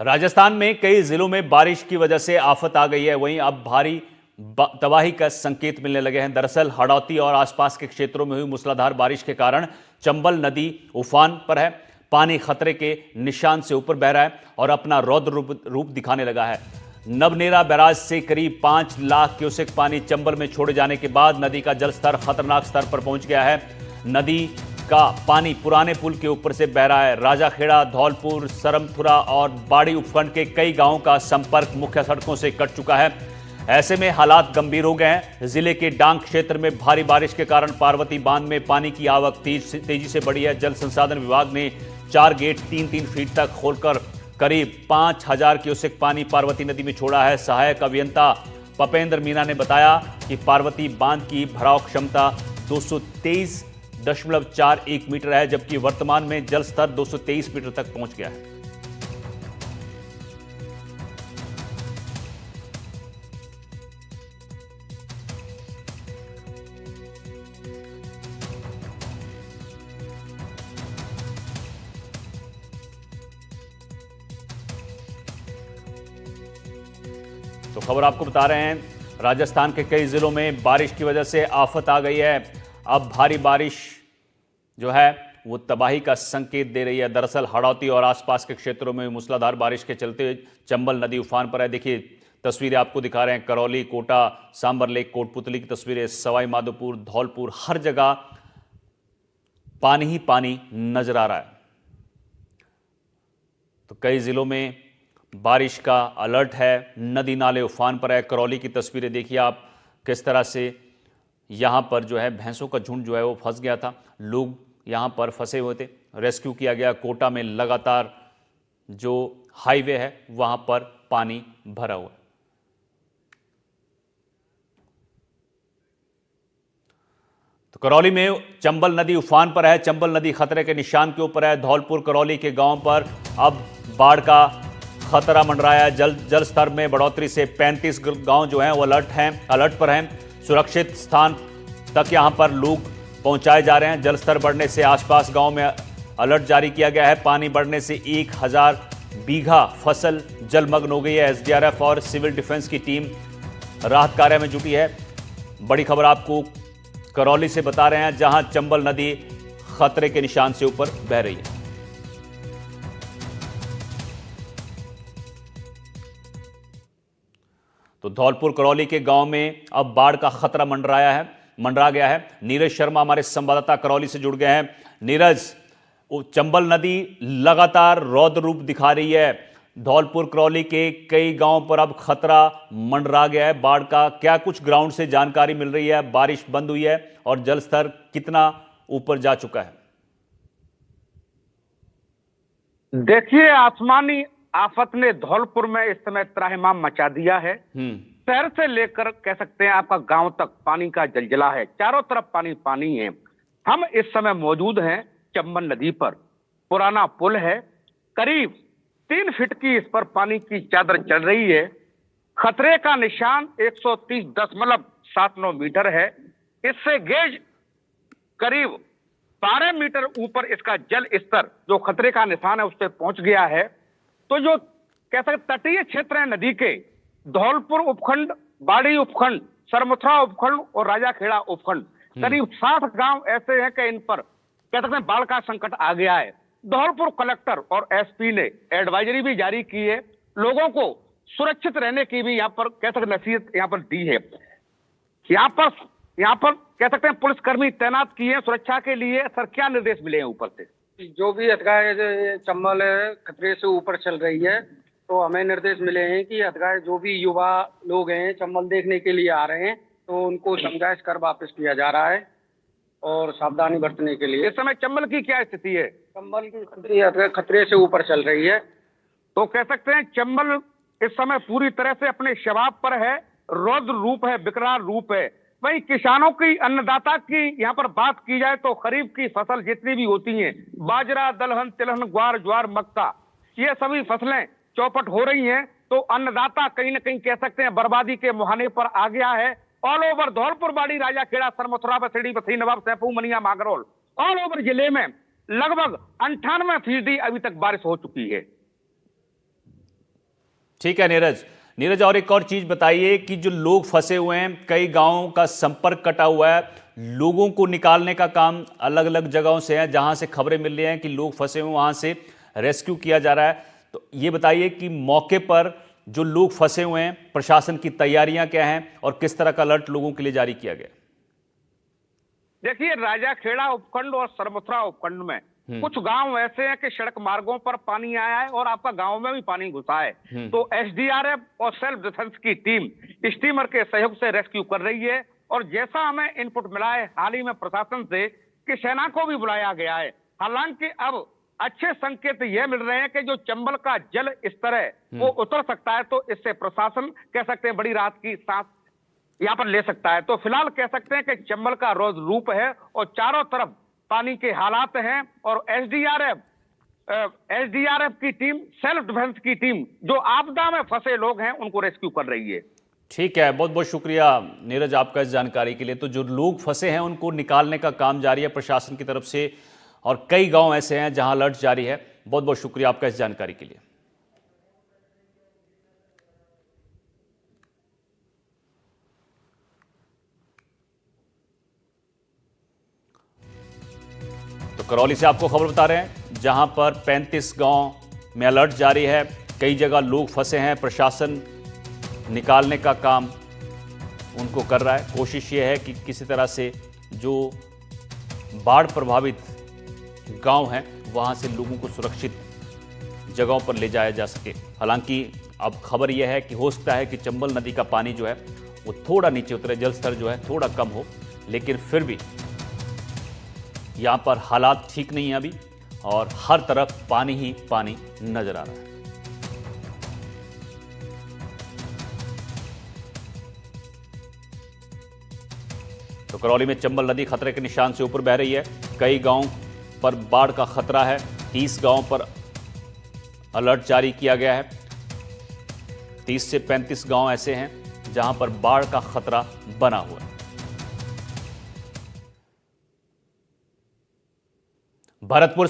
राजस्थान में कई जिलों में बारिश की वजह से आफत आ गई है। वहीं अब भारी तबाही का संकेत मिलने लगे हैं। दरअसल हड़ौती और आसपास के क्षेत्रों में हुई मूसलाधार बारिश के कारण चंबल नदी उफान पर है। पानी खतरे के निशान से ऊपर बह रहा है और अपना रौद्र रूप दिखाने लगा है। नवनेरा बैराज से करीब 5 लाख क्यूसेक पानी चंबल में छोड़े जाने के बाद नदी का जलस्तर खतरनाक स्तर पर पहुंच गया है। नदी का पानी पुराने पुल के ऊपर से बह रहा है। राजाखेड़ा, धौलपुर, सरमथुरा और बाड़ी उपखंड के कई गांवों का संपर्क मुख्य सड़कों से कट चुका है। ऐसे में हालात गंभीर हो गए हैं। जिले के डांग क्षेत्र में भारी बारिश के कारण पार्वती बांध में पानी की आवक तेजी से बढ़ी है। जल संसाधन विभाग ने 4 गेट 3-3 फीट तक खोलकर करीब 5000 क्यूसेक पानी पार्वती नदी में छोड़ा है। सहायक अभियंता पपेंद्र मीना ने बताया कि पार्वती बांध की भराव क्षमता 223.41 मीटर है, जबकि वर्तमान में जल स्तर 223 मीटर तक पहुंच गया है। तो खबर आपको बता रहे हैं, राजस्थान के कई जिलों में बारिश की वजह से आफत आ गई है। अब भारी बारिश जो है वो तबाही का संकेत दे रही है। दरअसल हड़ौती और आसपास के क्षेत्रों में मूसलाधार बारिश के चलते चंबल नदी उफान पर है। देखिए तस्वीरें आपको दिखा रहे हैं। करौली, कोटा, सांबर लेक, कोटपुतली की तस्वीरें, सवाई माधोपुर, धौलपुर, हर जगह पानी ही पानी नजर आ रहा है। तो कई जिलों में बारिश का अलर्ट है। नदी नाले उफान पर है। करौली की तस्वीरें देखिए आप, किस तरह से यहाँ पर जो है भैंसों का झुंड जो है वो फंस गया था। लोग यहाँ पर फंसे हुए थे, रेस्क्यू किया गया। कोटा में लगातार जो हाईवे है वहाँ पर पानी भरा हुआ है। तो करौली में चंबल नदी उफान पर है। चंबल नदी खतरे के निशान के ऊपर है। धौलपुर, करौली के गांव पर अब बाढ़ का खतरा मंडराया है। जल स्तर में बढ़ोतरी से 35 गांव जो हैं वो अलर्ट पर हैं। सुरक्षित स्थान तक यहां पर लोग पहुंचाए जा रहे हैं। जल स्तर बढ़ने से आसपास गांव में अलर्ट जारी किया गया है। पानी बढ़ने से 1000 बीघा फसल जलमग्न हो गई है। एसडीआरएफ और सिविल डिफेंस की टीम राहत कार्य में जुटी है। बड़ी खबर आपको करौली से बता रहे हैं, जहां चंबल नदी खतरे के निशान से ऊपर बह रही है। तो धौलपुर, करौली के गांव में अब बाढ़ का खतरा मंडरा गया है। नीरज शर्मा हमारे संवाददाता करौली से जुड़ गए हैं। नीरज, चंबल नदी लगातार रौद्र रूप दिखा रही है। धौलपुर, करौली के कई गांवों पर अब खतरा मंडरा गया है बाढ़ का। क्या कुछ ग्राउंड से जानकारी मिल रही है? बारिश बंद हुई है और जल स्तर कितना ऊपर जा चुका है? देखिए, आसमानी आफत ने धौलपुर में इस समय त्राहिमाम मचा दिया है। शहर से लेकर कह सकते हैं आपका गांव तक पानी का जलजला है। चारों तरफ पानी पानी है। हम इस समय मौजूद हैं चंबल नदी पर। पुराना पुल है, करीब 3 फीट की इस पर पानी की चादर चल रही है। खतरे का निशान 130.79 मीटर है। इससे गेज करीब 12 मीटर ऊपर इसका जल स्तर जो खतरे का निशान है उससे पहुंच गया है। तो जो कह सकते तटीय क्षेत्र है नदी के, धौलपुर उपखंड, बाड़ी उपखंड, सरमथुरा उपखंड और राजाखेड़ा उपखंड, करीब 60 गांव ऐसे हैं कि इन पर कह सकते हैं बाढ़ का संकट आ गया है। धौलपुर कलेक्टर और एसपी ने एडवाइजरी भी जारी की है। लोगों को सुरक्षित रहने की भी यहाँ पर कह सकते नसीहत यहाँ पर दी है। यहाँ पर कह सकते हैं पुलिसकर्मी तैनात किए हैं सुरक्षा के लिए। सर, क्या निर्देश मिले हैं ऊपर से? जो भी अधगाय चंबल खतरे से ऊपर चल रही है, तो हमें निर्देश मिले हैं कि अधगाय जो भी युवा लोग हैं चंबल देखने के लिए आ रहे हैं, तो उनको समझाइश कर वापस किया जा रहा है और सावधानी बरतने के लिए। इस समय चंबल की क्या स्थिति है? चंबल की स्थिति खतरे से ऊपर चल रही है। तो कह सकते हैं चंबल इस समय पूरी तरह से अपने शबाब पर है, रौद्र रूप है, विकराल रूप है। वहीं किसानों की, अन्नदाता की यहाँ पर बात की जाए तो खरीफ की फसल जितनी भी होती हैं, बाजरा, दलहन, तिलहन, ग्वार, ज्वार, मक्का, ये सभी फसलें चौपट हो रही हैं। तो अन्नदाता कहीं ना कहीं कह सकते हैं बर्बादी के मुहाने पर आ गया है। ऑल ओवर धौलपुर, बाड़ी, राजाखेड़ा, सरमथुरा, बसेड़ी, बथई, नवाब, सैफू, मनिया, मांगरोल, ऑल ओवर जिले में लगभग 98% अभी तक बारिश हो चुकी है। ठीक है नीरज। नीरज, और एक और चीज बताइए कि जो लोग फंसे हुए हैं, कई गांवों का संपर्क कटा हुआ है, लोगों को निकालने का काम अलग अलग जगहों से है, जहां से खबरें मिल रही हैं कि लोग फंसे हुए वहां से रेस्क्यू किया जा रहा है। तो ये बताइए कि मौके पर जो लोग फंसे हुए हैं, प्रशासन की तैयारियां क्या हैं और किस तरह का अलर्ट लोगों के लिए जारी किया गया? देखिए, राजाखेड़ा उपखंड और सरमथुरा उपखंड में कुछ गांव ऐसे हैं कि सड़क मार्गों पर पानी आया है और आपका गांव में भी पानी घुसा है। तो एसडीआरएफ और सेल्फ डिफेंस की टीम स्टीमर के सहयोग से रेस्क्यू कर रही है। और जैसा हमें इनपुट मिला है हाल ही में प्रशासन से कि सेना को भी बुलाया गया है। हालांकि अब अच्छे संकेत यह मिल रहे हैं कि जो चंबल का जल स्तर है वो उतर सकता है, तो इससे प्रशासन कह सकते हैं बड़ी राहत की सांस यहाँ पर ले सकता है। तो फिलहाल कह सकते हैं कि चंबल का रोज रूप है और चारों तरफ पानी के हालात हैं। और एसडीआरएफ की टीम, सेल्फ डिफेंस की टीम जो आपदा में फंसे लोग हैं उनको रेस्क्यू कर रही है। ठीक है, बहुत बहुत शुक्रिया नीरज आपका इस जानकारी के लिए। तो जो लोग फंसे हैं उनको निकालने का काम जारी है प्रशासन की तरफ से, और कई गांव ऐसे हैं जहां अलर्ट जारी है। बहुत बहुत शुक्रिया आपका इस जानकारी के लिए। तो करौली से आपको खबर बता रहे हैं, जहां पर 35 गांव में अलर्ट जारी है, कई जगह लोग फंसे हैं, प्रशासन निकालने का काम उनको कर रहा है। कोशिश ये है कि किसी तरह से जो बाढ़ प्रभावित गांव हैं वहां से लोगों को सुरक्षित जगहों पर ले जाया जा सके। हालांकि अब खबर यह है कि हो सकता है कि चंबल नदी का पानी जो है वो थोड़ा नीचे उतरे, जल स्तर जो है थोड़ा कम हो, लेकिन फिर भी यहां पर हालात ठीक नहीं है अभी, और हर तरफ पानी ही पानी नजर आ रहा है। तो करौली में चंबल नदी खतरे के निशान से ऊपर बह रही है। कई गांवों पर बाढ़ का खतरा है। 30 गांवों पर अलर्ट जारी किया गया है। 30 से 35 गांव ऐसे हैं जहां पर बाढ़ का खतरा बना हुआ है। भरतपुर